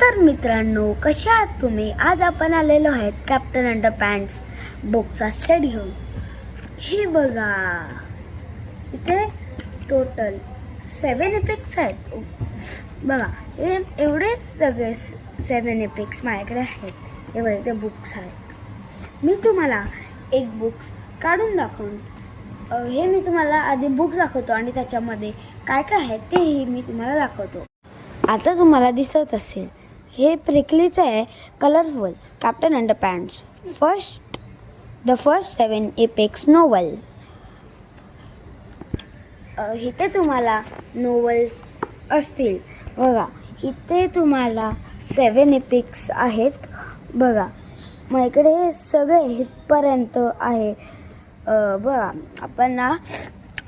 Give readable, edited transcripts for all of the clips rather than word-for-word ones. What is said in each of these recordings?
तर मित्रांनो, कशा आहात तुम्ही? आज आपण आलेलो आहेत कॅप्टन अंडरपॅन्ट्स बुकचा सेट घेऊन. हे बघा, इथे टोटल 7 इफेक्ट्स आहेत. बघा, हे एवढे सगळे 7 इफेक्ट्स माझ्याकडे आहेत. हे बघा, ते बुक्स आहेत. मी तुम्हाला एक बुक्स काढून दाखवून हे मी तुम्हाला आधी बुक्स दाखवतो आणि त्याच्यामध्ये काय काय आहे तेही मी तुम्हाला दाखवतो. आता तुम्हाला दिसत असेल, हे प्रिकलीचं आहे, colourful captain underpants the first 7 apex novel. इथे तुम्हाला नोव्हल्स असतील. बघा, इथे तुम्हाला 7 एपेक्स आहेत. बघा, माझ्याकडे हे सगळे इथपर्यंत आहे. बघा, आपण ना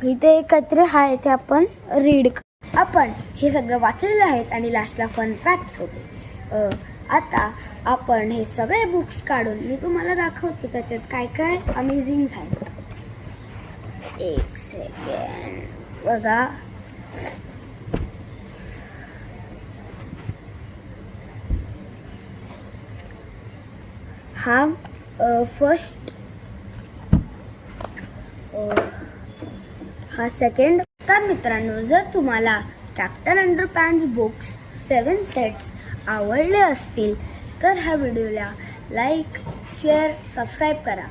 इथे काहीतरी आहे ते आपण रीड, आपण हे सगळं वाचलेलं आहेत आणि लास्टला फन फॅक्ट्स होते. आता आपण हे सगळे बुक्स काढून मी तुम्हाला दाखवते त्याच्यात काय काय अमेझिंग आहेत. एक सेकंड. बघा, हा फर्स्ट, हा सेकंड. तर मित्रांनो, जर तुम्हाला कॅप्टन अंडरपॅन्ट्स बुक्स 7 सेट्स आवडले असतील तर ह्या व्हिडिओला लाईक, शेअर, सबस्क्राईब करा.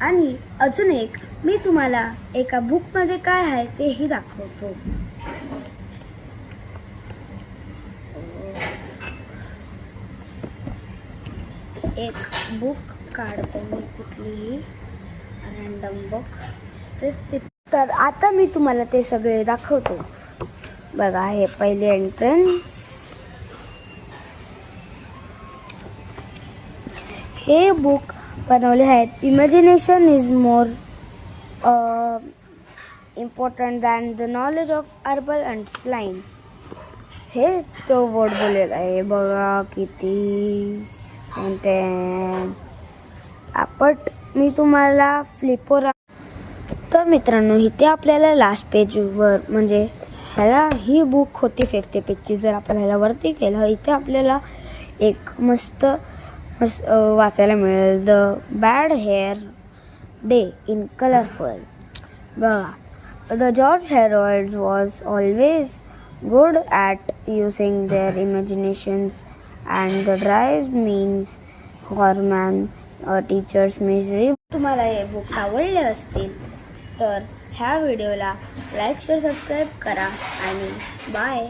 आणि अजून एक, मी तुम्हाला एका बुकमध्ये काय आहे तेही दाखवतो. एक बुक काढतो मी, कुठलीही रँडम बुक 5th. तर आता मी तुम्हाला ते सगळे दाखवतो. बघा, हे पहिले एंट्रन्स. हे बुक बनवले आहेत. Imagination is more important than the knowledge of अर्बल and slime. हे तो वर्ड बोललेला आहे. बघा किती आपट. मी तुम्हाला फ्लिपोरा. तर मित्रांनो, इथे आपल्याला लास्ट पेजवर, म्हणजे ह्याला ही बुक होती 5th पेजची. जर आपण ह्याला वरती केलं, इथे आपल्याला एक मस्त वाचायला मिळेल, the bad hair day in colourful. बघा, the George Harold was always good at using their imaginations and the drive means Gorman teachers misery. तुम्हाला हे बुक्स आवडले असतील तर ह्या व्हिडिओला लाईक, शेअर, सबस्क्राईब करा आणि बाय.